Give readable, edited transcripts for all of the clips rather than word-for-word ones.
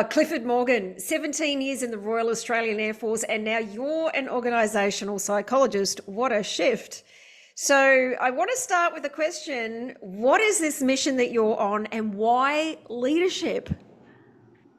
Clifford Morgan, 17 years in the Royal Australian Air Force, and now you're an organisational psychologist. What a shift. So, I want to start with a question. What is this mission that you're on, and why leadership?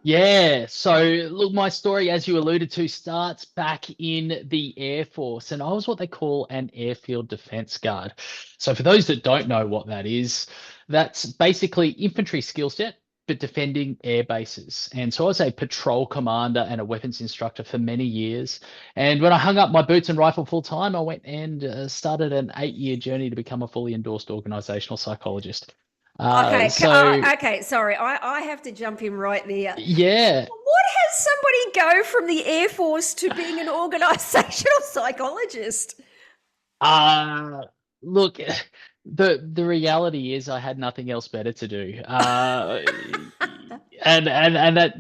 Yeah, so look, my story, as you alluded to, starts back in the Air Force, and I was what they call an airfield defense guard. So, for those that don't know what that is, that's basically infantry skill set, but defending air bases. And so, I was a patrol commander and a weapons instructor for many years. And when I hung up my boots and rifle full time, I went and started an 8-year journey to become a fully endorsed organizational psychologist. Uh, Okay, so, okay, sorry, I have to jump in right there. yeah. What has somebody go from the Air Force to being an organisational psychologist? Uh Look, the reality is I had nothing else better to do. And that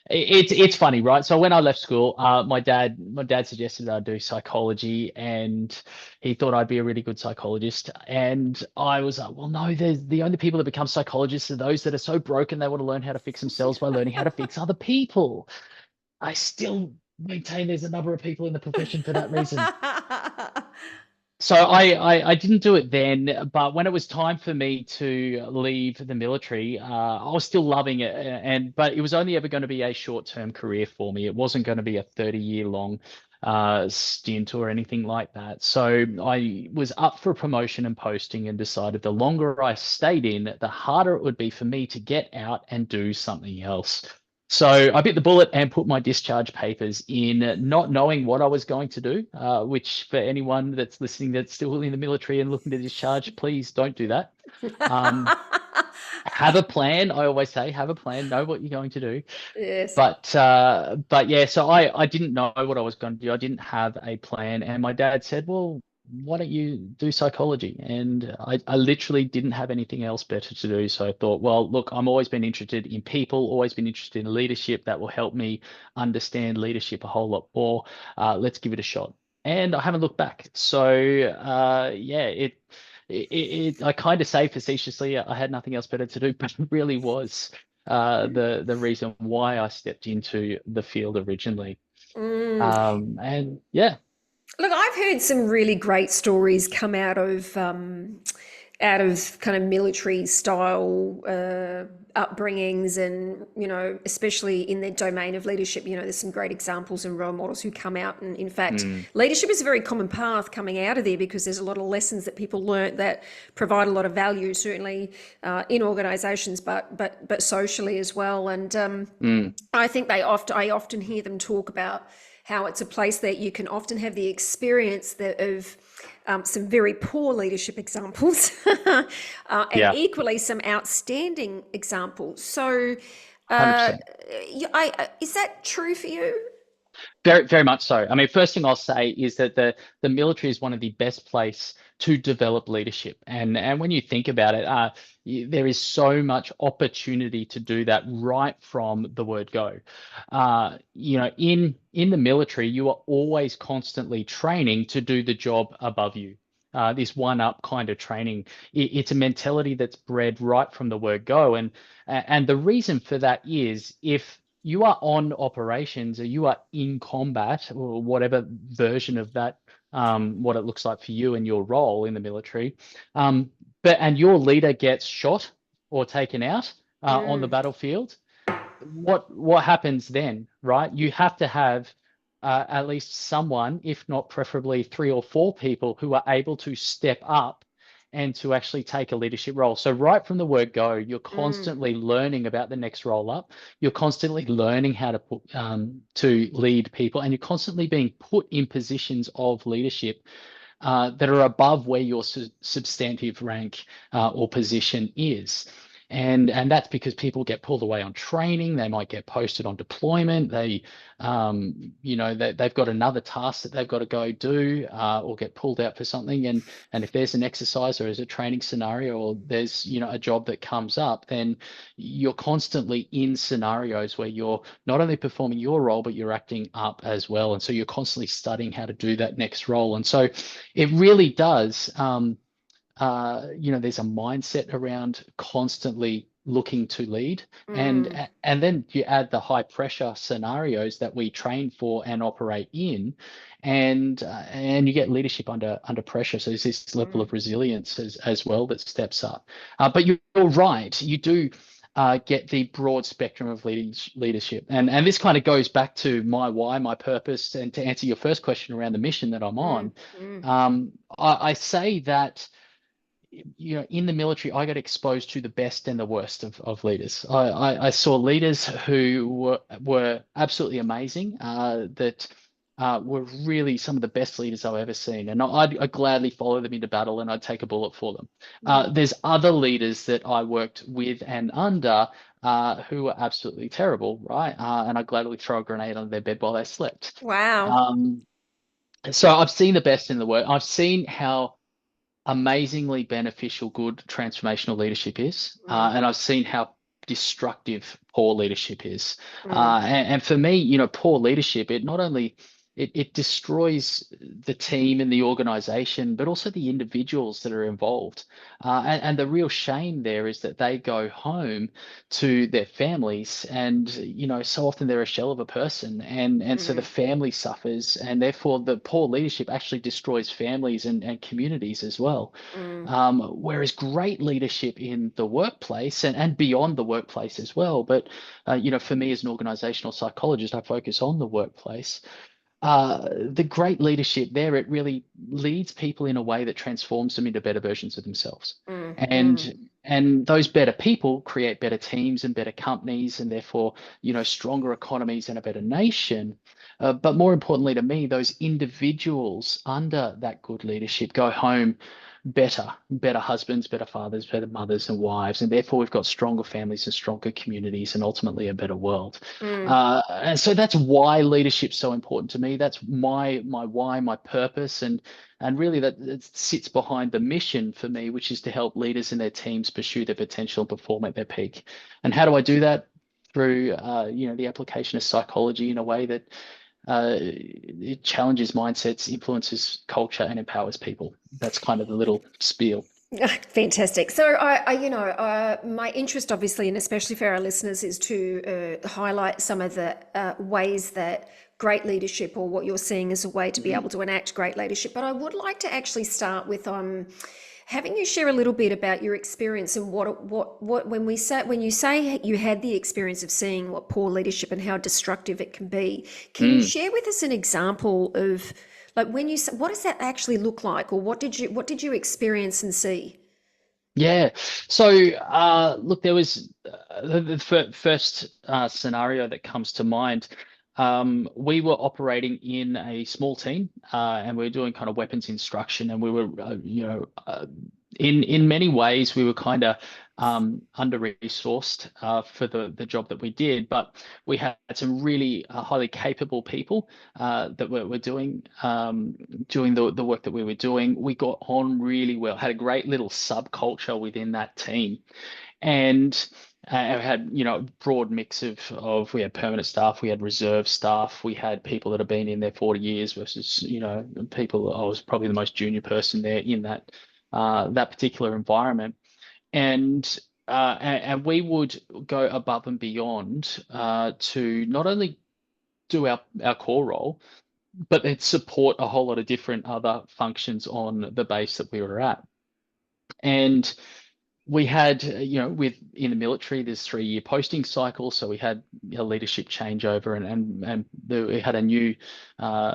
it's funny, right? So when I left school, my dad suggested that I do psychology, and he thought I'd be a really good psychologist. And I was like, well, no, there's the only people that become psychologists are those that are so broken they want to learn how to fix themselves by learning how to fix other people. I still maintain there's a number of people in the profession for that reason. So I didn't do it then, but when it was time for me to leave the military, I was still loving it, but it was only ever going to be a short-term career for me. It wasn't going to be a 30-year long stint or anything like that. So I was up for promotion and posting and decided the longer I stayed in, the harder it would be for me to get out and do something else. So I bit the bullet and put my discharge papers in, not knowing what I was going to do, which for anyone that's listening that's still in the military and looking to discharge, please don't do that. Um, have a plan. I always say, have a plan, know what you're going to do. Yes. But yeah, so I didn't know what I was going to do. I didn't have a plan, and my dad said, "Well, why don't you do psychology?" And I literally didn't have anything else better to do. So I thought, well, look, I'm always been interested in people, always been interested in leadership. That will help me understand leadership a whole lot more. Let's give it a shot. And I haven't looked back. So yeah, I kind of say facetiously, I had nothing else better to do, but it really was the reason why I stepped into the field originally. Mm. And yeah. Look, I've heard some really great stories come out of kind of military style upbringings, and especially in their domain of leadership. There's some great examples and role models who come out, and in fact, Mm, leadership is a very common path coming out of there because there's a lot of lessons that people learnt that provide a lot of value, certainly in organisations, but socially as well. And mm, I think I often hear them talk about how it's a place that you can often have the experience of some very poor leadership examples, and yeah, equally some outstanding examples. So, uh, 100%. is that true for you? Very, very much so. I mean, first thing I'll say is that the military is one of the best place to develop leadership. And when you think about it, there is so much opportunity to do that right from the word go. In the military, you are always constantly training to do the job above you. This one up kind of training. It's a mentality that's bred right from the word go. And the reason for that is if you are on operations or you are in combat or whatever version of that, what it looks like for you and your role in the military, and your leader gets shot or taken out on the Mm. battlefield, what happens then, right? You have to have at least someone, if not preferably 3 or 4 people, who are able to step up and to actually take a leadership role. So right from the word go, you're Mm. constantly learning about the next role up. You're constantly learning how to lead people, and you're constantly being put in positions of leadership that are above where your substantive rank or position is. And that's because people get pulled away on training. They might get posted on deployment. They've got another task that they've got to go do, or get pulled out for something. And if there's an exercise or there's a training scenario or there's a job that comes up, then you're constantly in scenarios where you're not only performing your role, but you're acting up as well. And so you're constantly studying how to do that next role. And so it really does. There's a mindset around constantly looking to lead. Mm, And then you add the high pressure scenarios that we train for and operate in, and you get leadership under pressure. So there's this level mm, of resilience as well that steps up. But you're right, you do get the broad spectrum of leadership. And this kind of goes back to my why, my purpose, and to answer your first question around the mission that I'm mm, on. mm, I say that, in the military, I got exposed to the best and the worst of leaders. I saw leaders who were absolutely amazing, that were really some of the best leaders I've ever seen. And I'd gladly follow them into battle, and I'd take a bullet for them. mm. There's other leaders that I worked with and under, who were absolutely terrible, right? And I'd gladly throw a grenade under their bed while they slept. Wow. Um, so I've seen the best in the worst. I've seen how amazingly beneficial good transformational leadership is, Mm, and I've seen how destructive poor leadership is. mm, And for me, poor leadership, it not only it destroys the team and the organization, but also the individuals that are involved. And the real shame there is that they go home to their families, and so often they're a shell of a person, and so the mm, family suffers, and therefore the poor leadership actually destroys families and communities as well. mm, Whereas great leadership in the workplace, and beyond the workplace as well, but for me as an organizational psychologist, I focus on the workplace. The great leadership there, it really leads people in a way that transforms them into better versions of themselves. mm, mm, And those better people create better teams and better companies, and therefore, stronger economies and a better nation. But more importantly to me, those individuals under that good leadership go home better husbands, better fathers, better mothers and wives, and therefore we've got stronger families and stronger communities, and ultimately a better world. mm, And so that's why leadership's so important to me. That's my why, my purpose, and really that it sits behind the mission for me, which is to help leaders and their teams pursue their potential and perform at their peak. And how do I do that? Through the application of psychology in a way that it challenges mindsets, influences culture, and empowers people. That's kind of the little spiel. Fantastic. So, my interest, obviously, and especially for our listeners, is to highlight some of the ways that great leadership, or what you're seeing as a way to be able to enact great leadership. But I would like to actually start with having you share a little bit about your experience, and what when you say you had the experience of seeing what poor leadership and how destructive it can be. Can you Mm. share with us an example of, like, when you what does that actually look like, or what did you experience and see? Yeah. So, look, there was the first scenario that comes to mind. We were operating in a small team, and we were doing kind of weapons instruction, and we were, in many ways, we were kind of under-resourced for the job that we did, but we had some really highly capable people that were doing the work that we were doing. We got on really well, had a great little subculture within that team, and had broad mix of we had permanent staff, we had reserve staff, we had people that have been in there 40 years versus people. I was probably the most junior person there in that particular environment, and we would go above and beyond to not only do our core role, but then support a whole lot of different other functions on the base that we were at. And we had, with in the military, there's 3-year posting cycle, so we had a leadership changeover, we had a new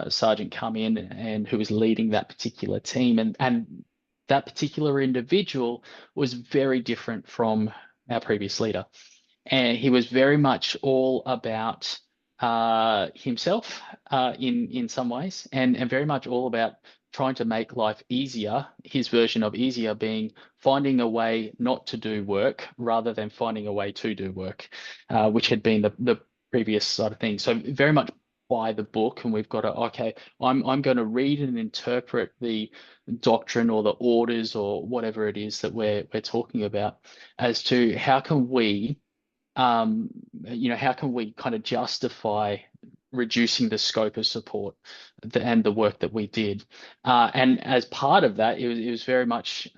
sergeant come in, and who was leading that particular team, and that particular individual was very different from our previous leader, and he was very much all about himself in some ways, and very much all about trying to make life easier. His version of easier being finding a way not to do work rather than finding a way to do work, which had been the previous side of things. So very much by the book, and we've got to, okay, I'm going to read and interpret the doctrine or the orders or whatever it is that we're talking about, as to um, how can we kind of justify reducing the scope of support and the work that we did? And as part of that, it was very much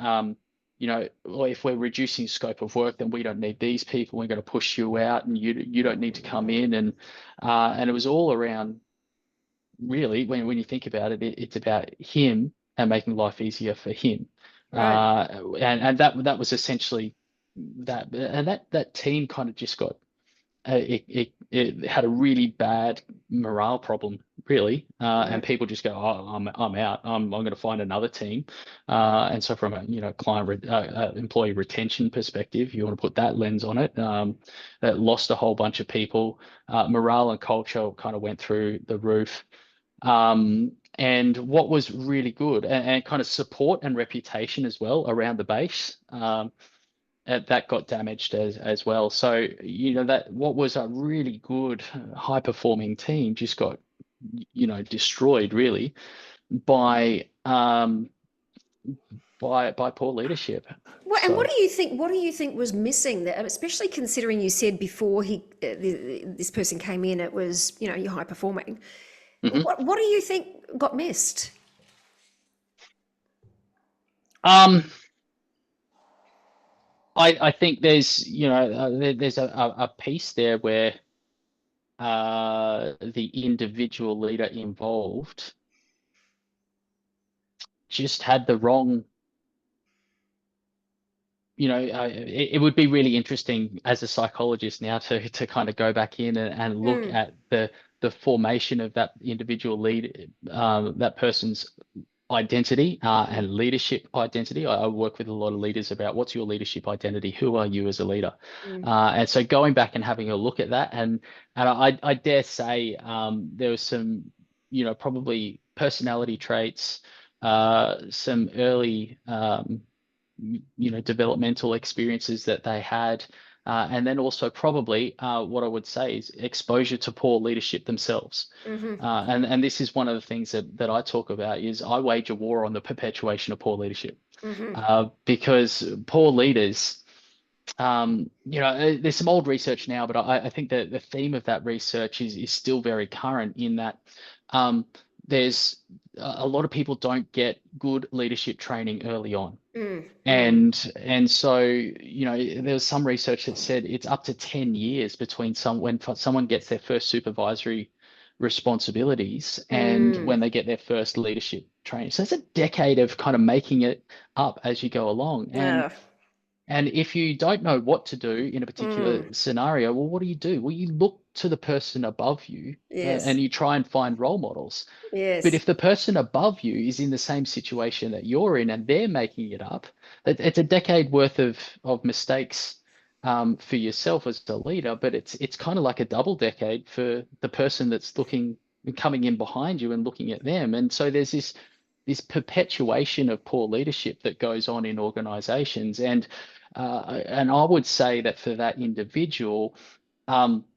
or if we're reducing scope of work, then we don't need these people. We're going to push you out, and you don't need to come in. And it was all around, really, when you think about it, it's about him and making life easier for him. Right. And that was essentially that. And that team kind of just got it had a really bad morale problem, really, and Right. people just go, "Oh, I'm out. I'm going to find another team." And so, from a employee retention perspective, you want to put that lens on it. That lost a whole bunch of people. Morale and culture kind of went through the roof. And what was really good, and kind of support and reputation as well around the base. That got damaged as well. So, that what was a really good, high performing team just got, destroyed really by by poor leadership. And So, what do you think? What do you think was missing there? Especially considering you said before this person came in, it was you're high performing. mhm. What do you think got missed? um, I think there's there's a piece there where the individual leader involved just had the wrong. It would be really interesting as a psychologist now to kind of go back in and look Mm, at the formation of that individual lead, that person's identity and leadership identity. I work with a lot of leaders about what's your leadership identity? Who are you as a leader? mm, And so going back and having a look at that, and I dare say there was some, probably personality traits, some early developmental experiences that they had, and then also probably what I would say is exposure to poor leadership themselves. mm-hmm, And this is one of the things that I talk about is I wage a war on the perpetuation of poor leadership, mm-hmm, because poor leaders, there's some old research now, but I think that the theme of that research is still very current in that um, there's a lot of people don't get good leadership training early on. mm, mm, And so, there was some research that said it's up to 10 years between when someone gets their first supervisory responsibilities and mm. when they get their first leadership training. So it's a decade of kind of making it up as you go along. Uh, And if you don't know what to do in a particular mm, scenario, well, what do? Well, you look to the person above you, yes, and you try and find role models. But yes. if the person above you is in the same situation that you're in and they're making it up, it's a decade worth of mistakes for yourself as a leader. But it's kind of like a double decade for the person that's coming in behind you and looking at them. And so there's this perpetuation of poor leadership that goes on in organizations. And I would say that for that individual,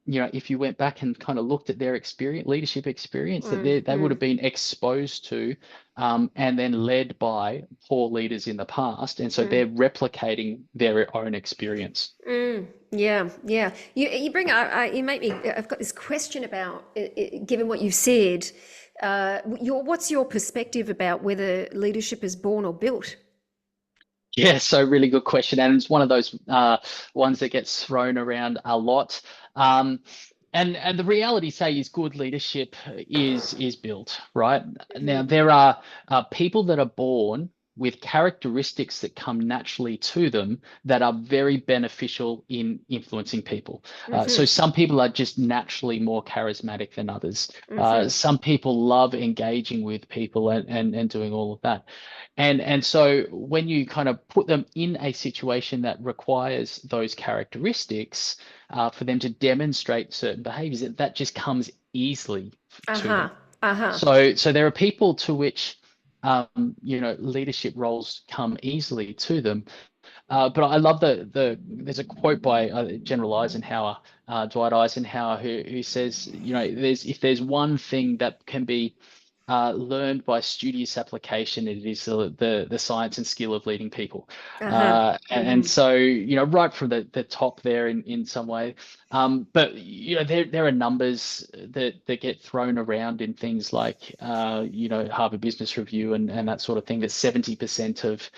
if you went back and kind of looked at their leadership experience, that Mm, they would mm, have been exposed to, and then led by poor leaders in the past, and so mm, they're replicating their own experience. mm. Yeah, yeah. You bring up, you make me, I've got this question about, given what you've said, what's your perspective about whether leadership is born or built? Yeah, so really good question, and it's one of those ones that gets thrown around a lot. Um, and the reality, say, is good leadership is built, right? Now Mm-hmm, there are people that are born with characteristics that come naturally to them that are very beneficial in influencing people. So mm-hmm, some people are just naturally more charismatic than others. mm-hmm, Some people love engaging with people and doing all of that. And so when you kind of put them in a situation that requires those characteristics for them to demonstrate certain behaviors, that just comes easily to uh-huh, them. uh-huh, So there are people to which leadership roles come easily to them. But I love there's a quote by General Eisenhower, Dwight Eisenhower, who says, if there's one thing that can be learned by studious application, it is the science and skill of leading people. uh-huh, And mm-hmm, so, right from the top there in some way. But there are numbers that get thrown around in things like Harvard Business Review and that sort of thing, that 70%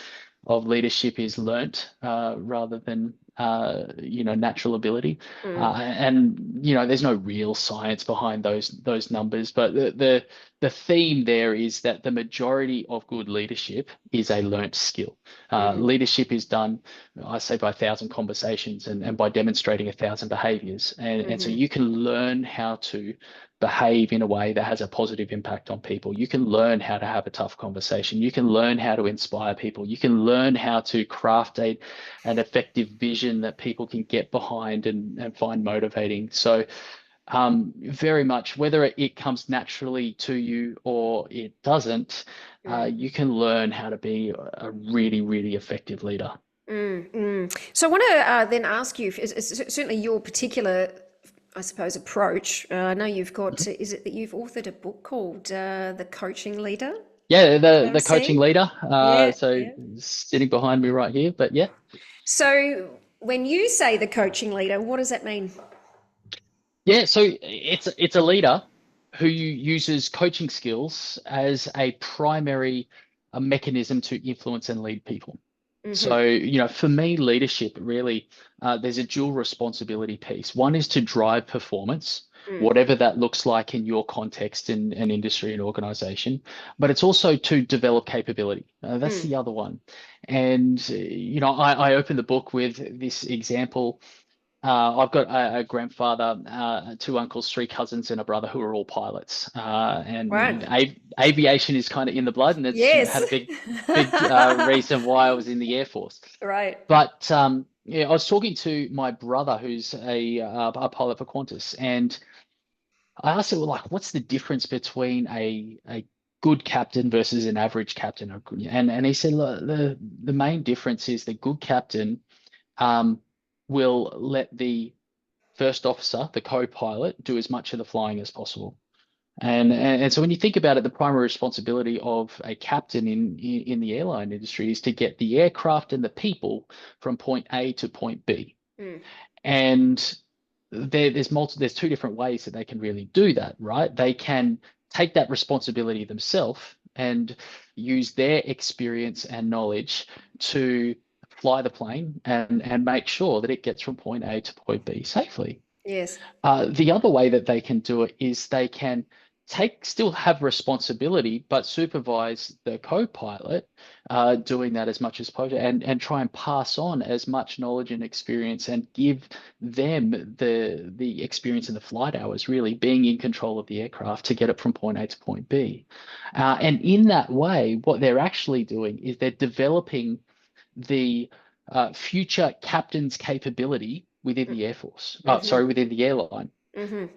of leadership is learnt rather than natural ability. And there's no real science behind those numbers, but the theme there is that the majority of good leadership is a learnt skill. Leadership is done, I say, by 1,000 conversations and by demonstrating 1,000 behaviors. And so you can learn how to behave in a way that has a positive impact on people. You can learn how to have a tough conversation. You can learn how to inspire people. You can learn how to craft an effective vision that people can get behind and find motivating. So very much, whether it comes naturally to you or it doesn't, you can learn how to be a really, really effective leader. So I want to then ask you, certainly your particular, I suppose, approach. I know you've got, is it that you've authored a book called The Coaching Leader? Yeah, the I'm coaching seeing. leader. Yeah, So yeah. sitting behind me right here, but yeah. So when you say the coaching leader, what does that mean? Yeah, so it's a leader who uses coaching skills as a primary mechanism to influence and lead people. So, for me, leadership really, there's a dual responsibility piece. One is to drive performance, whatever that looks like in your context and industry and organization, but it's also to develop capability. That's the other one. And, I open the book with this example. I've got a grandfather, two uncles, three cousins, and a brother who are all pilots. And Right. aviation is kind of in the blood, and it's Yes. had a big reason why I was in the Air Force. Right. But yeah, I was talking to my brother, who's a pilot for Qantas, and I asked him, well, like, what's the difference between a good captain versus an average captain? And he said, look, the main difference is the good captain um, will let the first officer, the co-pilot, do as much of the flying as possible. And so when you think about it, the primary responsibility of a captain in the airline industry is to get the aircraft and the people from point A to point B. And there's two different ways that they can really do that, right? They can take that responsibility themselves and use their experience and knowledge to fly the plane and make sure that it gets from point A to point B safely. Yes. The other way that they can do it is they can still have responsibility, but supervise the co-pilot doing that as much as possible and try and pass on as much knowledge and experience and give them the experience in the flight hours, really being in control of the aircraft to get it from point A to point B. And in that way, what they're actually doing is they're developing the future captain's capability within the Air Force, within the airline.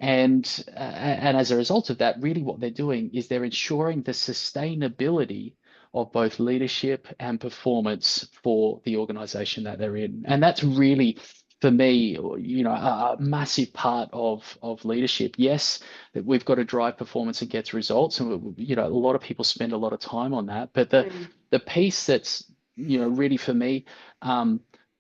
And as a result of that, really what they're doing is they're ensuring the sustainability of both leadership and performance for the organization that they're in. And that's really, for me, a massive part of leadership. Yes, that we've got to drive performance and get results, and a lot of people spend a lot of time on that. But the piece that's really for me,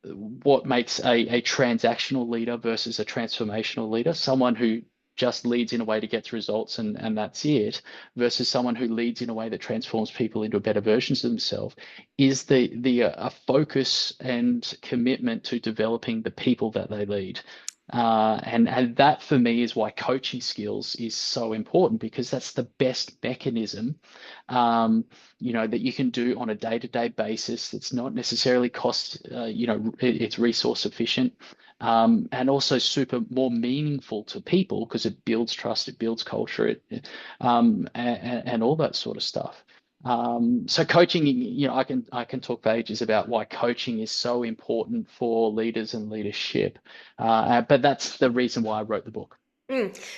what makes a transactional leader versus a transformational leader, someone who just leads in a way to get results and that's it, versus someone who leads in a way that transforms people into better versions of themselves, is the focus and commitment to developing the people that they lead. And that for me is why coaching skills is so important, because that's the best mechanism that you can do on a day-to-day basis. It's not necessarily it's resource efficient, and also more meaningful to people because it builds trust, it builds culture, and all that sort of stuff. So coaching, I can talk for ages about why coaching is so important for leaders and leadership, but that's the reason why I wrote the book.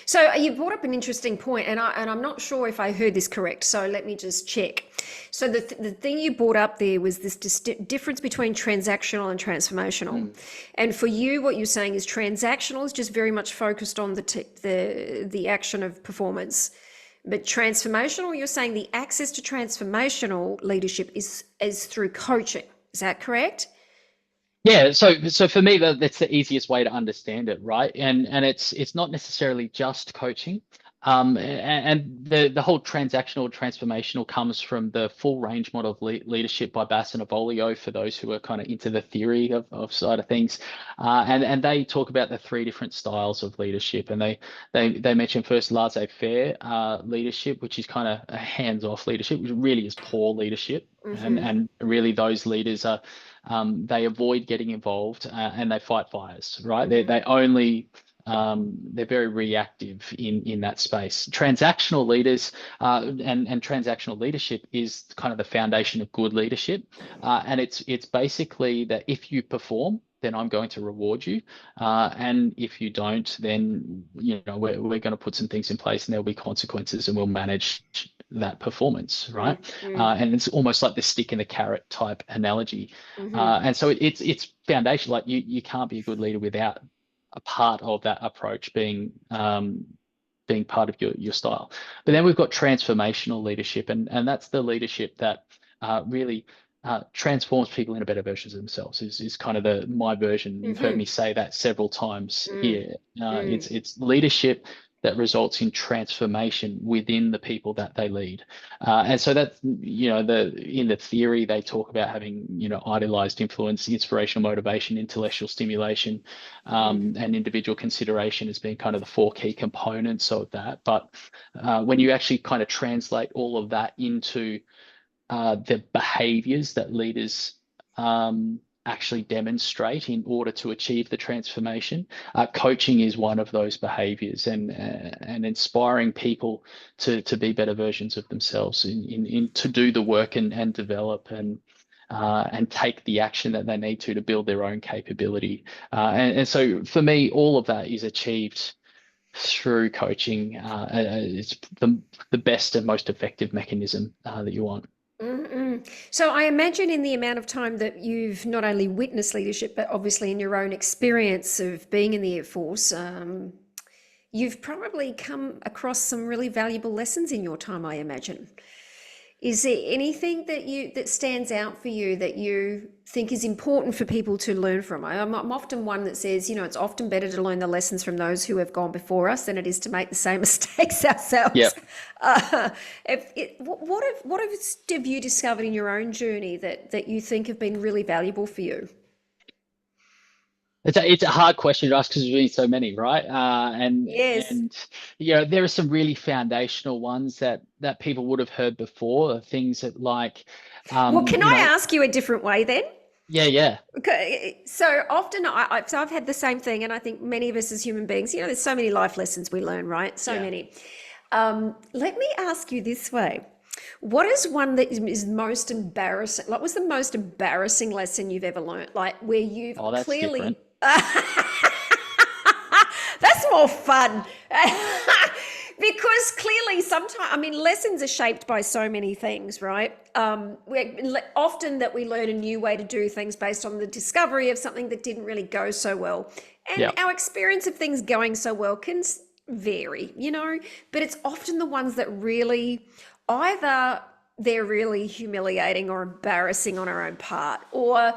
So you brought up an interesting point, and I'm not sure if I heard this correct. So let me just check. So the thing you brought up there was this difference between transactional and transformational. And for you, what you're saying is transactional is just very much focused on the action of performance, but transformational, you're saying the access to transformational leadership is through coaching. Is that correct? Yeah, so for me, that's the easiest way to understand it, right? And it's not necessarily just coaching. And the whole transactional transformational comes from the full range model of leadership by Bass and Avolio, for those who are kind of into the theory of side of things. And they talk about the three different styles of leadership. And they mention first laissez-faire leadership, which is kind of a hands-off leadership, which really is poor leadership. And really those leaders are they avoid getting involved and they fight fires, right? They only they're very reactive in that space. Transactional leaders and transactional leadership is kind of the foundation of good leadership, and it's basically that if you perform, then I'm going to reward you, and if you don't, then we're going to put some things in place, and there'll be consequences, and we'll manage that performance, right? And it's almost like the stick and the carrot type analogy, and so it's foundation. Like you can't be a good leader without a part of that approach being part of your style. But then we've got transformational leadership, and that's the leadership that really transforms people into better versions of themselves. Is kind of my version. You've heard me say that several times here. It's leadership that results in transformation within the people that they lead. And so that's, in the theory, they talk about having, idealized influence, inspirational motivation, intellectual stimulation, and individual consideration as being kind of the four key components of that. But when you actually kind of translate all of that into the behaviors that leaders actually demonstrate in order to achieve the transformation, coaching is one of those behaviors, and inspiring people to be better versions of themselves, in to do the work and develop and take the action that they need to build their own capability. And so for me, all of that is achieved through coaching. It's the best and most effective mechanism that you want. So I imagine in the amount of time that you've not only witnessed leadership, but obviously in your own experience of being in the Air Force, you've probably come across some really valuable lessons in your time, I imagine. Is there anything that stands out for you that you think is important for people to learn from? I'm often one that says, it's often better to learn the lessons from those who have gone before us than it is to make the same mistakes ourselves. Yep. What have you discovered in your own journey that you think have been really valuable for you? It's a hard question to ask because there's really so many, right? Yes. And there are some really foundational ones that people would have heard before. Things that like, Well, can I ask you a different way then? Yeah. Okay, so often so I've had the same thing, and I think many of us as human beings, there's so many life lessons we learn, right? So many. Let me ask you this way. What is one that is most embarrassing? Like, what's the most embarrassing lesson you've ever learned? Like, where you've That's clearly different. That's more fun. Because clearly sometimes, lessons are shaped by so many things, right? Often that we learn a new way to do things based on the discovery of something that didn't really go so well. And our experience of things going so well can vary, but it's often the ones that really, either they're really humiliating or embarrassing on our own part, or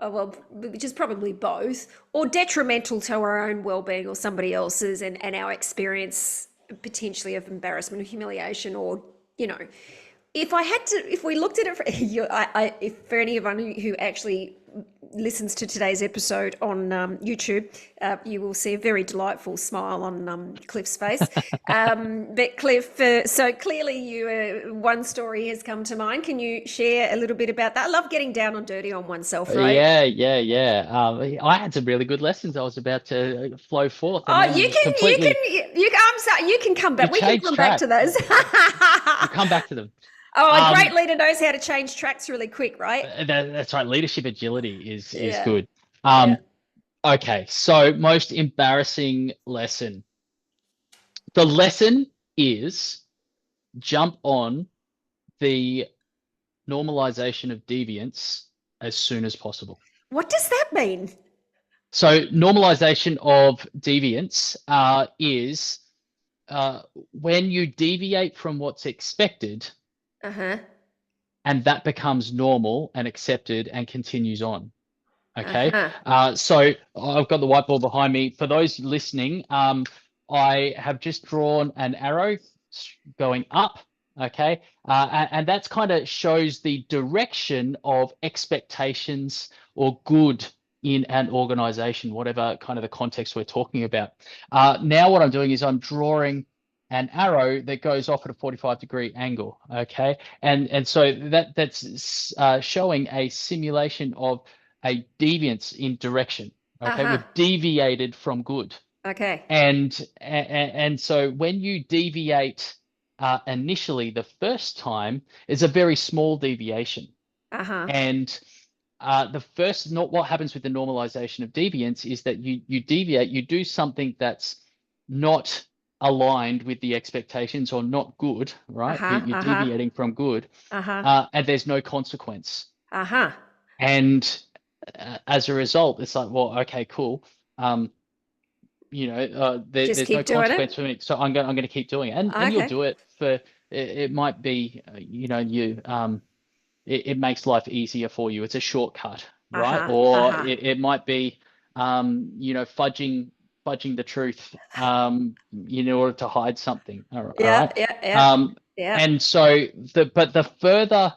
well, which is probably both, or detrimental to our own well-being or somebody else's, and our experience potentially of embarrassment or humiliation, or if we looked at it for anyone who actually listens to today's episode on YouTube, you will see a very delightful smile on Cliff's face. But Cliff, so clearly one story has come to mind. Can you share a little bit about that? I love getting down and dirty on oneself, right? Yeah. I had some really good lessons. I was about to flow forth, and then I'm sorry, you can come back. We can come back to those. We'll come back to them. Oh, a great leader knows how to change tracks really quick, right? That's right. Leadership agility is good. Okay, so most embarrassing lesson. The lesson is jump on the normalization of deviance as soon as possible. What does that mean? So normalization of deviance is when you deviate from what's expected, and that becomes normal and accepted and continues on. Okay. So I've got the whiteboard behind me. For those listening, I have just drawn an arrow going up. Okay. And that's kind of shows the direction of expectations or good in an organization, whatever kind of the context we're talking about. Now what I'm doing is I'm drawing an arrow that goes off at a 45-degree angle. Okay. And so that's showing a simulation of a deviance in direction. Okay. Uh-huh. We've deviated from good. Okay. And so when you deviate initially the first time, it's a very small deviation. Uh-huh. And the first, not what happens with the normalization of deviance is that you deviate, you do something that's not aligned with the expectations or not good, right? Uh-huh. You're Uh-huh. deviating from good, Uh-huh. and there's no consequence. Uh-huh. And as a result, it's like, well, okay, cool. Just There's no keep doing it. consequence for me, so I'm going to keep doing it, and you'll Okay. do it for it might be it makes life easier for you. It's a shortcut, right? Uh-huh. Or Uh-huh. it might be fudging the truth in order to hide something. All Yeah, right. yeah, yeah, Um, yeah. and so the further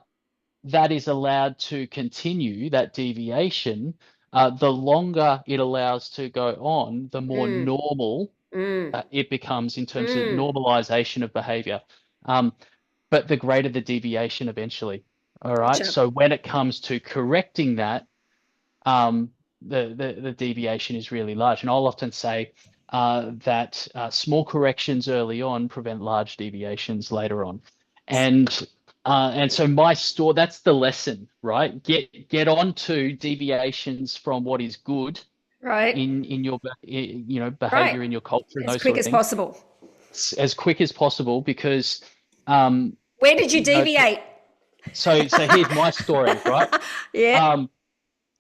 that is allowed to continue, that deviation, the longer it allows to go on, the more Mm, normal mm, it becomes in terms of mm. normalization of behavior. Um, but the greater the deviation eventually. All right. Gotcha. So when it comes to correcting that, um, the deviation is really large. And I'll often say that small corrections early on prevent large deviations later on. And so my store, that's the lesson, right? Get on to deviations from what is good Right. in your Right. behavior, in your culture, and As those quick sort of as things possible. as quick as possible, because um Where did you you know deviate? so here's my story, right? Yeah. um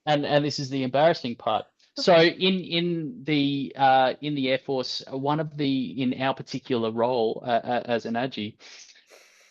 and this is the embarrassing part. So in the Air Force, one of the in our particular role as an AGI,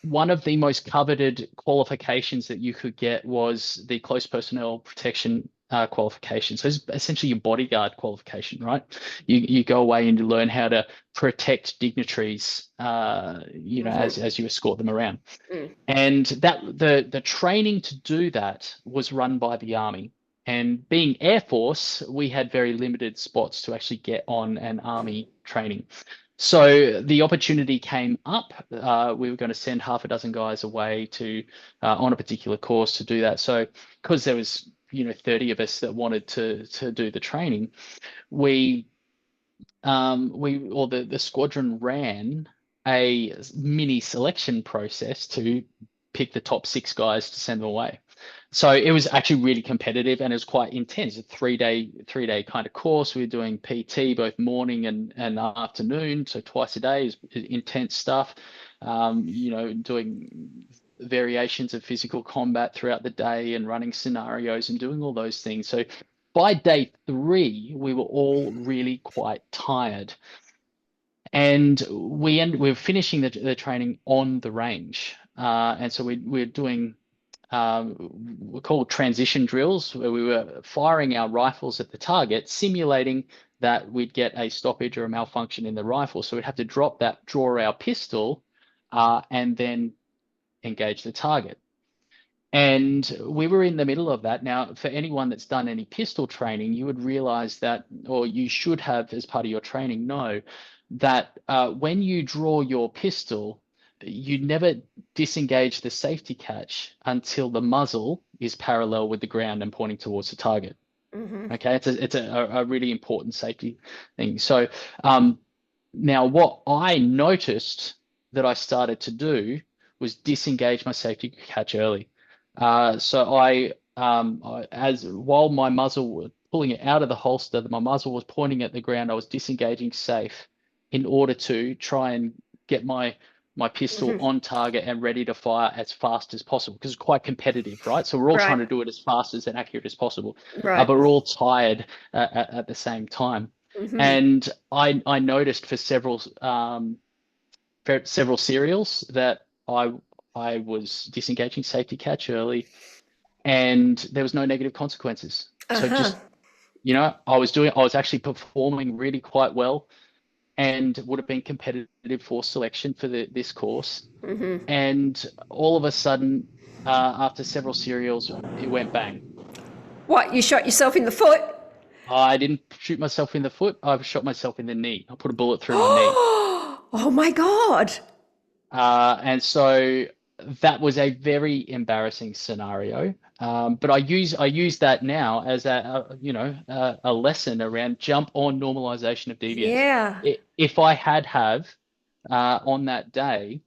one of the most coveted qualifications that you could get was the close personnel protection qualification. So it's essentially your bodyguard qualification, right? You go away and you learn how to protect dignitaries, Mm-hmm. as you escort them around. Mm. And that the training to do that was run by the Army. And being Air Force, we had very limited spots to actually get on an Army training. So the opportunity came up. We were going to send half a dozen guys away to on a particular course to do that. So because there was 30 of us that wanted to do the training, we or the squadron ran a mini selection process to pick the top 6 guys to send them away. So it was actually really competitive, and it was quite intense. A three day kind of course. We were doing PT both morning and afternoon, so twice a day. Is intense stuff. Doing variations of physical combat throughout the day and running scenarios and doing all those things. So by day 3, we were all really quite tired, and we were finishing the training on the range, and so we're doing we're called transition drills, where we were firing our rifles at the target, simulating that we'd get a stoppage or a malfunction in the rifle. So we'd have to draw our pistol, and then engage the target. And we were in the middle of that. Now, for anyone that's done any pistol training, you would realize that, or you should have as part of your training know, that when you draw your pistol, you never disengage the safety catch until the muzzle is parallel with the ground and pointing towards the target. Mm-hmm. Okay, it's a really important safety thing. So now what I noticed that I started to do was disengage my safety catch early. So as while my muzzle was pulling it out of the holster, my muzzle was pointing at the ground, I was disengaging safe in order to try and get my pistol Mm-hmm. on target and ready to fire as fast as possible, because it's quite competitive, right? So we're all trying Right. to do it as fast as and accurate as possible, Right. but we're all tired at the same time. Mm-hmm. And I noticed for several serials that I was disengaging safety catch early, and there was no negative consequences. So Uh-huh. just I was actually performing really quite well. and would have been competitive for selection for this course. Mm-hmm. And all of a sudden, after several serials, it went bang. What, you shot yourself in the foot? I didn't shoot myself in the foot. I shot myself in the knee. I put a bullet through my knee. Oh my God. And so that was a very embarrassing scenario. But I use that now as a lesson around jump on normalization of deviance. Yeah. If I have on that day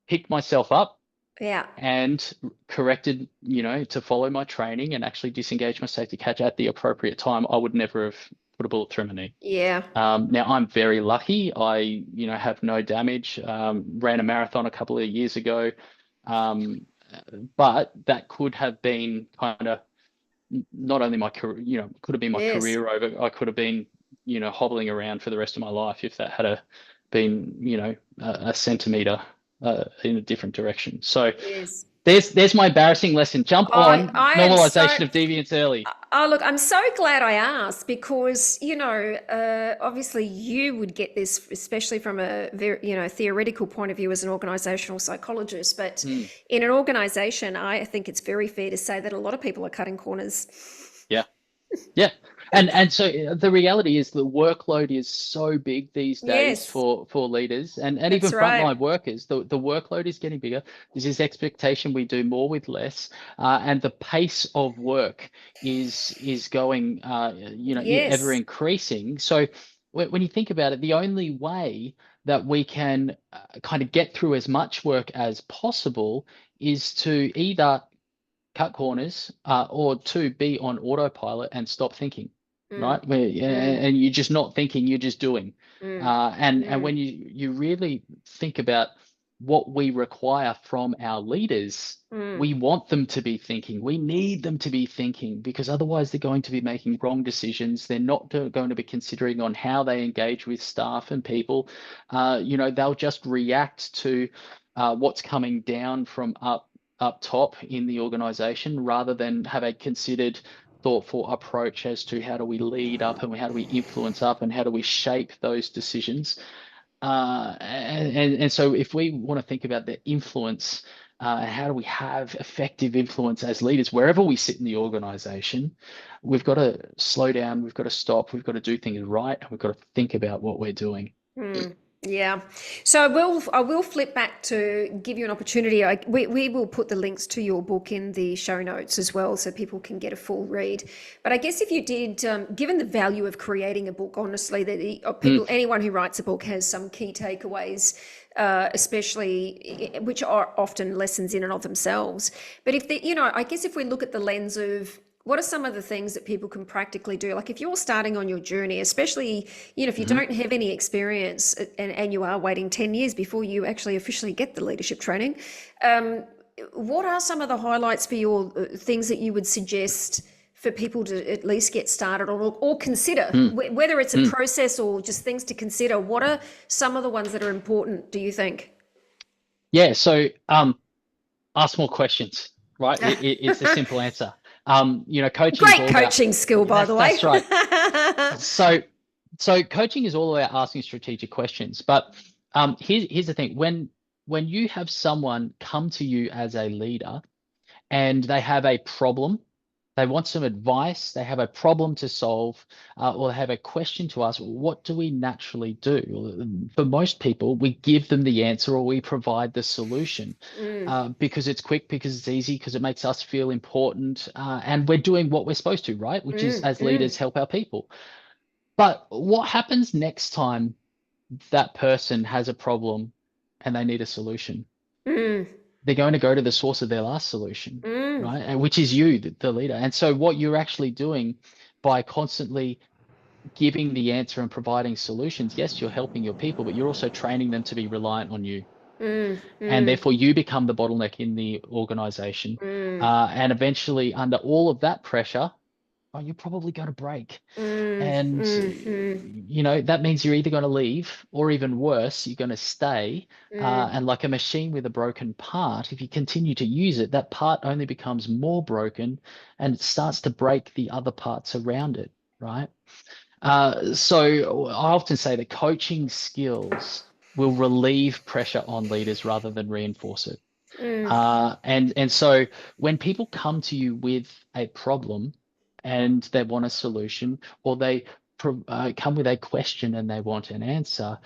picked myself up Yeah. and corrected, to follow my training and actually disengage my safety catch at the appropriate time, I would never have put a bullet through my knee. Yeah. Now I'm very lucky. I, have no damage. Ran a marathon a couple of years ago, um, but that could have been kind of not only my career, could have been my Yes. career over. I could have been, hobbling around for the rest of my life if that had been, a centimeter in a different direction. So Yes. there's my embarrassing lesson. Jump on I am so. normalization of deviance early. Oh, look, I'm so glad I asked because, obviously you would get this, especially from a very, theoretical point of view as an organisational psychologist. But Mm, in an organisation, I think it's very fair to say that a lot of people are cutting corners. yeah. Yeah. And so the reality is the workload is so big these days Yes, for leaders and even that's right. frontline workers. The workload is getting bigger. There's this expectation we do more with less, and the pace of work is going ever Yes. increasing. So when you think about it, the only way that we can kind of get through as much work as possible is to either cut corners, or to be on autopilot and stop thinking, Mm, right? mm, And you're just not thinking, you're just doing. mm, And mm, when you really think about what we require from our leaders, mm, we want them to be thinking. We need them to be thinking because otherwise they're going to be making wrong decisions. They're not going to be considering on how they engage with staff and people. They'll just react to what's coming down from up top in the organization rather than have a considered thoughtful approach as to how do we lead up and how do we influence up and how do we shape those decisions. And so if we want to think about the influence, how do we have effective influence as leaders wherever we sit in the organization, we've got to slow down, we've got to stop, we've got to do things right, and we've got to think about what we're doing. mm. Yeah. So I will flip back to give you an opportunity. We will put the links to your book in the show notes as well so people can get a full read. But I guess if you did, given the value of creating a book, honestly, that Mm, anyone who writes a book has some key takeaways, especially which are often lessons in and of themselves. But I guess if we look at the lens of what are some of the things that people can practically do? Like if you're starting on your journey, especially, if you mhm. don't have any experience and you are waiting 10 years before you actually officially get the leadership training, um, what are some of the highlights for your things that you would suggest for people to at least get started on or consider, Mm, whether it's a mm. process or just things to consider? What are some of the ones that are important, do you think? Yeah, so ask more questions, right? It's a simple answer. Coaching is Great all about coaching skill, by the way. that's right. So coaching is all about asking strategic questions. But here's the thing: when you have someone come to you as a leader and they have a problem, they want some advice, they have a problem to solve, or they have a question to ask, what do we naturally do? Well, for most people, we give them the answer or we provide the solution Mm, because it's quick, because it's easy, because it makes us feel important, and we're doing what we're supposed to, right? Which is, mm, as mm, leaders, help our people. But what happens next time that person has a problem and they need a solution? mm, They're going to go to the source of their last solution, mm, right? And which is you, the leader. And so what you're actually doing by constantly giving the answer and providing solutions, yes, you're helping your people, but you're also training them to be reliant on you. mm, And mm, therefore you become the bottleneck in the organization. mm, And eventually under all of that pressure, oh, you're probably going to break. mm, And, mm, mm, that means you're either going to leave or even worse, you're going to stay. mm, And like a machine with a broken part, if you continue to use it, that part only becomes more broken and it starts to break the other parts around it, right? So I often say that coaching skills will relieve pressure on leaders rather than reinforce it. Mm, And so when people come to you with a problem and they want a solution, or they come with a question and they want an answer,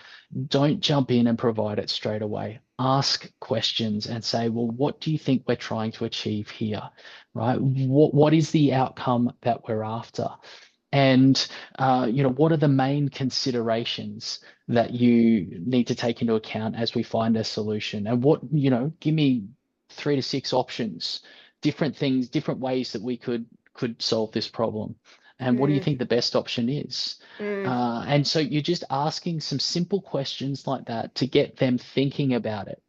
don't jump in and provide it straight away. Ask questions and say, well, what do you think we're trying to achieve here? Right? What is the outcome that we're after? And what are the main considerations that you need to take into account as we find a solution? And give me 3 to 6 options, different things, different ways that we could solve this problem. And what do you mm, think the best option is? mm, And so you're just asking some simple questions like that to get them thinking about it.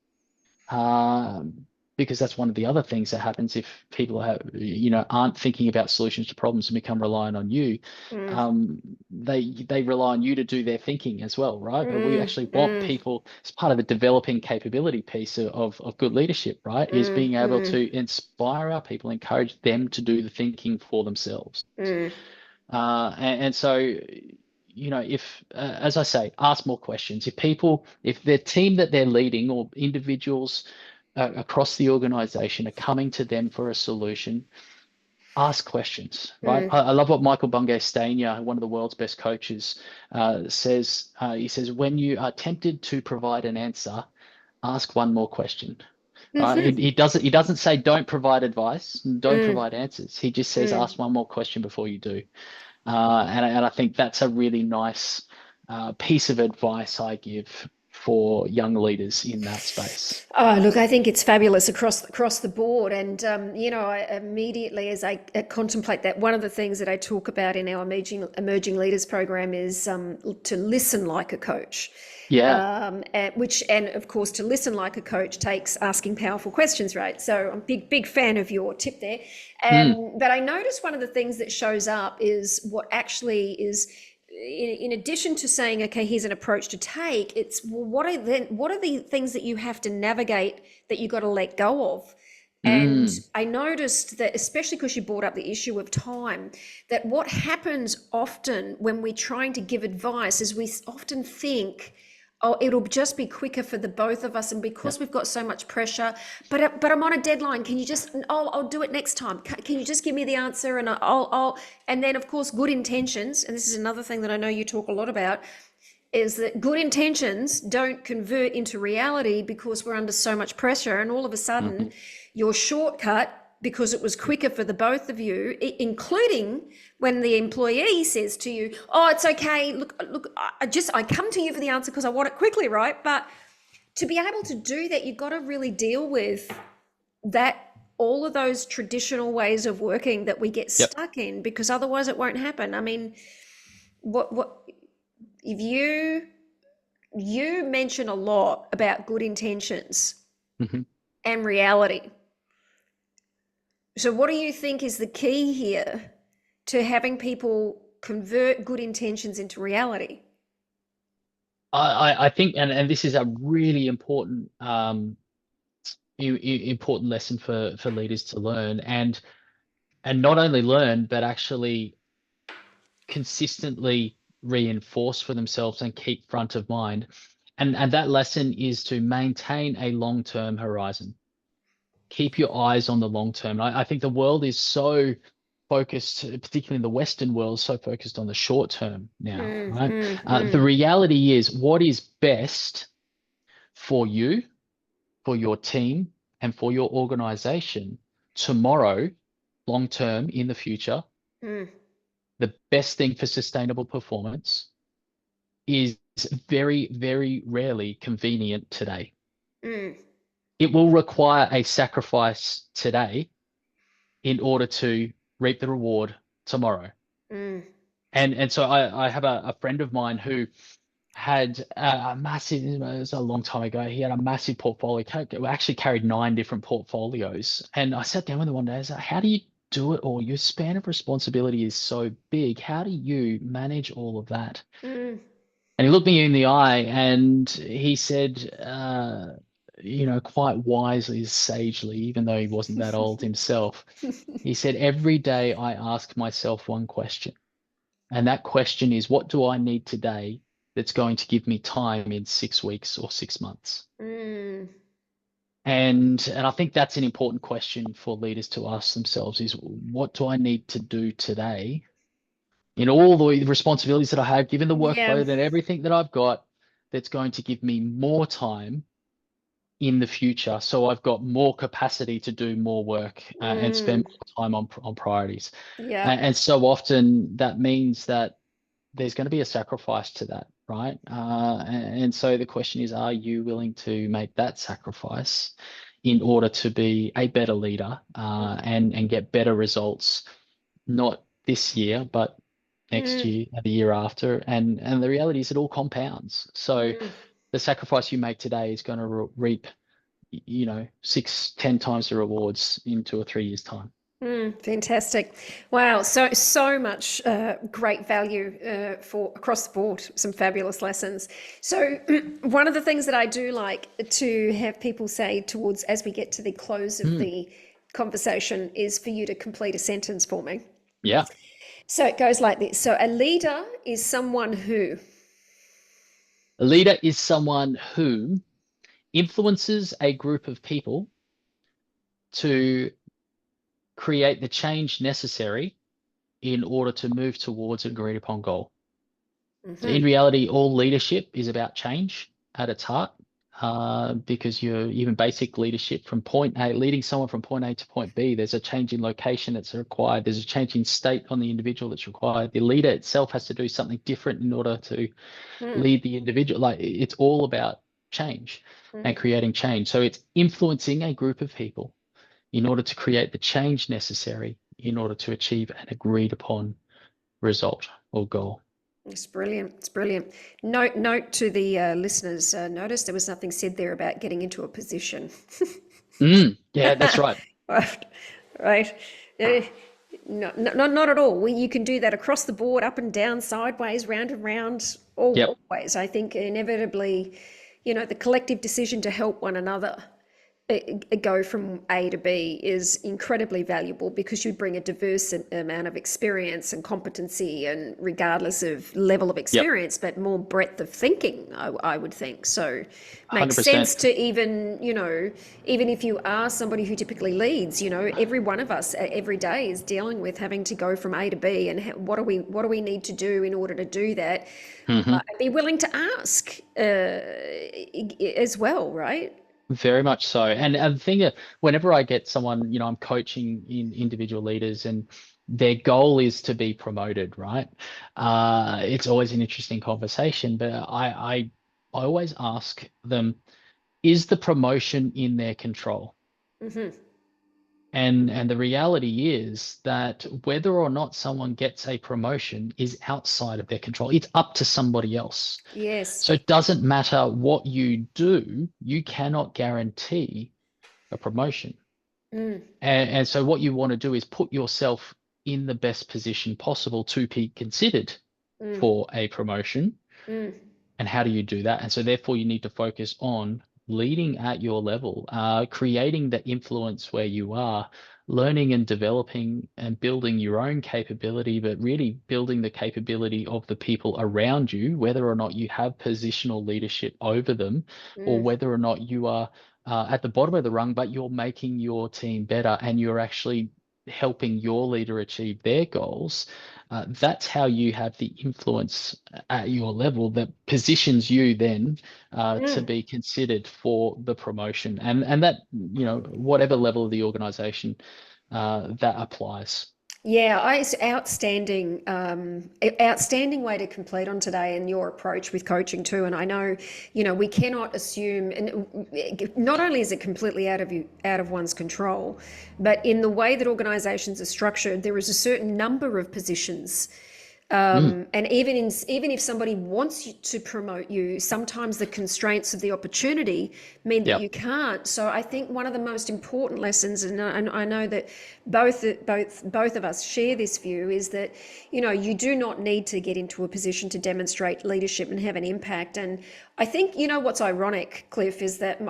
Um, because that's one of the other things that happens if people aren't thinking about solutions to problems and become reliant on you. mm, They rely on you to do their thinking as well, right? But we mm, actually want mm, people, as part of the developing capability piece of good leadership, right? Is mm, being able mm, to inspire our people, encourage them to do the thinking for themselves. mm, And so, if, as I say, ask more questions. If their team that they're leading or individuals across the organization are coming to them for a solution, ask questions, right? mm. I love what Michael Bungay Stanier, one of the world's best coaches, says. He says, when you are tempted to provide an answer, ask one more question. Right? He, Mhm. he doesn't he doesn't say don't provide advice, don't Mm, provide answers. He just says mm. ask one more question before you do. And I think that's a really nice piece of advice I give for young leaders in that space. Oh, look, I think it's fabulous across the board, and I immediately, as I contemplate that, one of the things that I talk about in our emerging leaders program is to listen like a coach, Yeah. and of course, to listen like a coach takes asking powerful questions, right? So I'm a big fan of your tip there. Mm, But I notice one of the things that shows up is what actually is in addition to saying, okay, here's an approach to take, it's, well, what are the things that you have to navigate that you got to let go of? And mm, I noticed that, especially because you brought up the issue of time, that what happens often when we're trying to give advice is we often think, oh, it'll just be quicker for the both of us, and yeah. because we've got so much pressure, but I'm on a deadline. Can you just? I'll do it next time. Can you just give me the answer? And I'll. And then, of course, good intentions. And this is another thing that I know you talk a lot about, is that good intentions don't convert into reality because we're under so much pressure, and all of a sudden Hmm. your shortcut, because it was quicker for the both of you, including when the employee says to you, oh, it's okay, look, I come to you for the answer because I want it quickly, right? But to be able to do that, you've got to really deal with that, all of those traditional ways of working that we get Yep. stuck in, because otherwise it won't happen. I mean, what if you mention a lot about good intentions Hmm. and reality. So, what do you think is the key here to having people convert good intentions into reality? I think, and this is a really important important lesson for leaders to learn, and not only learn but actually consistently reinforce for themselves and keep front of mind. And that lesson is to maintain a long-term horizon. Keep your eyes on the long term. I think the world is so focused, particularly in the Western world, so focused on the short term now, Mm, right? mm, The mm, reality is what is best for you, for your team, and for your organization tomorrow, long term in the future, mm, the best thing for sustainable performance is very, very rarely convenient today. mm, It will require a sacrifice today in order to reap the reward tomorrow. mm, And so I have a friend of mine who had a massive, it was a long time ago, he had a massive portfolio, actually carried 9 different portfolios. And I sat down with him one day, I was like, how do you do it all? Your span of responsibility is so big. How do you manage all of that? mm. And he looked me in the eye and he said, quite wisely, sagely, even though he wasn't that old himself, he said, every day I ask myself one question. And that question is, what do I need today that's going to give me time in 6 weeks or 6 months? Mm, And I think that's an important question for leaders to ask themselves is, what do I need to do today in all the responsibilities that I have, given the yeah. workload and everything that I've got, that's going to give me more time in the future, so I've got more capacity to do more work and spend Mm, more time on priorities. yeah. And so often that means that there's going to be a sacrifice to that, right? And so the question is, are you willing to make that sacrifice in order to be a better leader and get better results, not this year, but next Mm, year and the year after? And the reality is it all compounds. So mm. the sacrifice you make today is going to reap, 6, 10 times the rewards in 2 or 3 years' time. Fantastic. Wow. So much great value for across the board. Some fabulous lessons. So one of the things that I do like to have people say towards as we get to the close of Mm, the conversation is for you to complete a sentence for me. yeah. So it goes like this. So a leader is someone who, A leader is someone who influences a group of people to create the change necessary in order to move towards an agreed upon goal. So in Mhm, reality, all leadership is about change at its heart, because you're even basic leadership from point A, leading someone from point A to point B, there's a change in location that's required. There's a change in state on the individual that's required. The leader itself has to do something different in order to mm, lead the individual. Like it's all about change and mm. creating change. So it's influencing a group of people in order to create the change necessary in order to achieve an agreed upon result or goal. It's brilliant. It's brilliant. Note to the listeners. Notice there was nothing said there about getting into a position. Yeah, that's right. Right, right. Eh, no, not at all. You can do that across the board, up and down, sideways, round and round, Yep. always. I think inevitably, the collective decision to help one another go from A to B is incredibly valuable because you bring a diverse amount of experience and competency, and regardless of level of Yep. experience, but more breadth of thinking, I would think. So makes sense 100%. to even if you are somebody who typically leads, every one of us every day is dealing with having to go from A to B, and what do we need to do in order to do that? Hmm. Be willing to ask as well, right? Very much so. And the thing that whenever I get someone, I'm coaching in individual leaders and their goal is to be promoted, right? It's always an interesting conversation, but I always ask them, is the promotion in their control? Hmm. And the reality is that whether or not someone gets a promotion is outside of their control. It's up to somebody else. Yes. So it doesn't matter what you do, you cannot guarantee a promotion. Mm, And so what you want to do is put yourself in the best position possible to be considered mm, for a promotion. mm, And how do you do that? And so therefore you need to focus on leading at your level, creating the influence where you are, learning and developing and building your own capability, but really building the capability of the people around you, whether or not you have positional leadership over them, or mm, whether or not you are at the bottom of the rung, but you're making your team better and you're actually helping your leader achieve their goals. That's how you have the influence at your level that positions you then to mm. be considered for the promotion, and that whatever level of the organization that applies. Yeah, it's outstanding, outstanding way to complete on today, and your approach with coaching too. And I know, we cannot assume, and not only is it completely out of one's control, but in the way that organisations are structured, there is a certain number of positions. Mm, And even if somebody wants you to promote you, sometimes the constraints of the opportunity mean that yep. you can't. So I think one of the most important lessons, and I know that both of us share this view, is that you do not need to get into a position to demonstrate leadership and have an impact. And I think what's ironic, Cliff, is that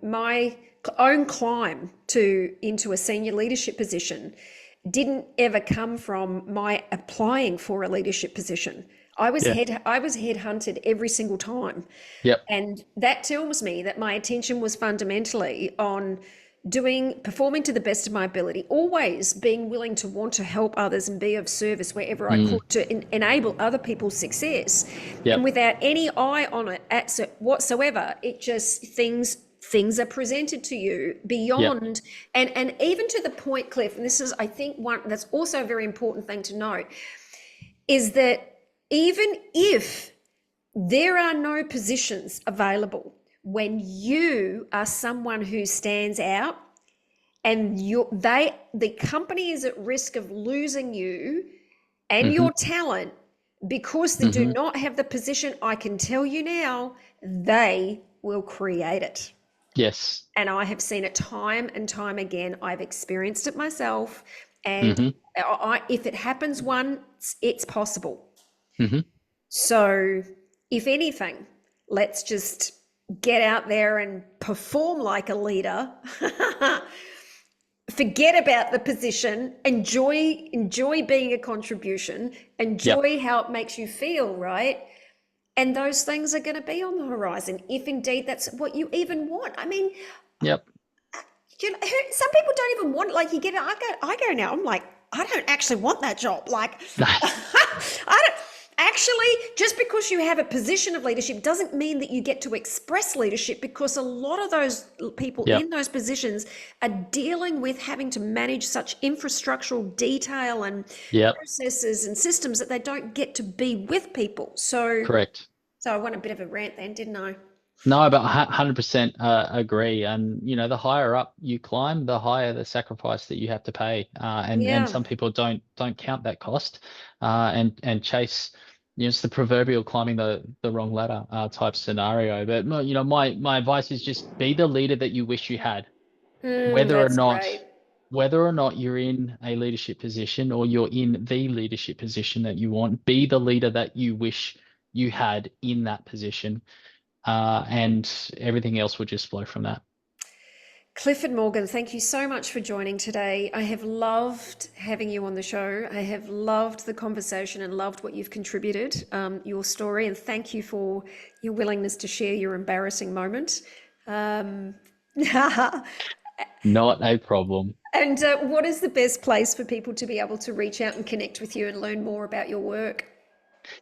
my own climb into a senior leadership position didn't ever come from my applying for a leadership position. Yeah. I was headhunted every single time. Yep. And that tells me that my attention was fundamentally on performing to the best of my ability, always being willing to want to help others and be of service wherever I Mm. could to enable other people's success. And Yep. without any eye on it whatsoever, it just things are presented to you Yep. beyond, and even to the point, Cliff, and this is, I think, one that's also a very important thing to note, is that even if there are no positions available, when you are someone who stands out and the company is at risk of losing you and Mm-hmm. your talent because they do Mm-hmm. not have the position, I can tell you now, they will create it. Yes. And I have seen it time and time again. I've experienced it myself. And Mm-hmm. if it happens once, it's possible. Mm-hmm. So, if anything, let's just get out there and perform like a leader. Forget about the position. Enjoy being a contribution. Yep. Enjoy how it makes you feel, right? And those things are going to be on the horizon, if indeed that's what you even want. I mean, Yep. some people don't even want, like, you get it. I go now, I'm like, I don't actually want that job. Like, I don't actually, just because you have a position of leadership doesn't mean that you get to express leadership, because a lot of those people Yep. in those positions are dealing with having to manage such infrastructural detail and Yep. processes and systems that they don't get to be with people. Correct. So I went a bit of a rant then, didn't I? No, but 100% agree. And the higher up you climb, the higher the sacrifice that you have to pay. And Yeah. some people don't count that cost, and chase, it's the proverbial climbing the wrong ladder type scenario. But my advice is just be the leader that you wish you had, whether or That's not great. whether or not you're in a leadership position or you're in the leadership position that you want. Be the leader that you wish you had in that position. And everything else would just flow from that. Clifford Morgan, thank you so much for joining today. I have loved having you on the show. I have loved the conversation and loved what you've contributed, your story, and thank you for your willingness to share your embarrassing moment. Um, Not a problem. and what is the best place for people to be able to reach out and connect with you and learn more about your work?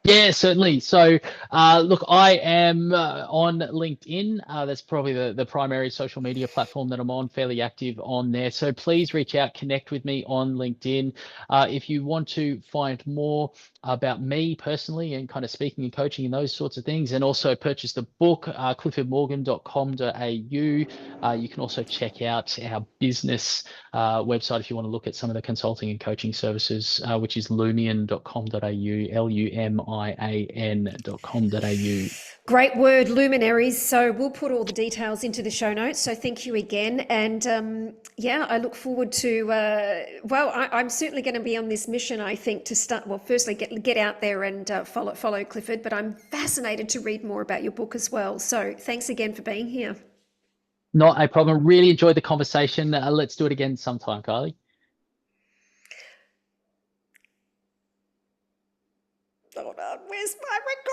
Yeah, certainly. So, look, I am on LinkedIn. That's probably the primary social media platform that I'm on, fairly active on there. So please reach out, connect with me on LinkedIn. If you want to find more about me personally and kind of speaking and coaching and those sorts of things, and also purchase the book, cliffordmorgan.com.au. You can also check out our business website if you want to look at some of the consulting and coaching services, which is lumian.com.au, lumian.com.au. Great word, luminaries. So we'll put all the details into the show notes. So thank you again. And yeah, I look forward to, I'm certainly going to be on this mission, I think, to start, well, firstly, get out there and follow Clifford, but I'm fascinated to read more about your book as well. So thanks again for being here. Not a problem. Really enjoyed the conversation. Let's do it again sometime, Kylie. Hold on, where's my record?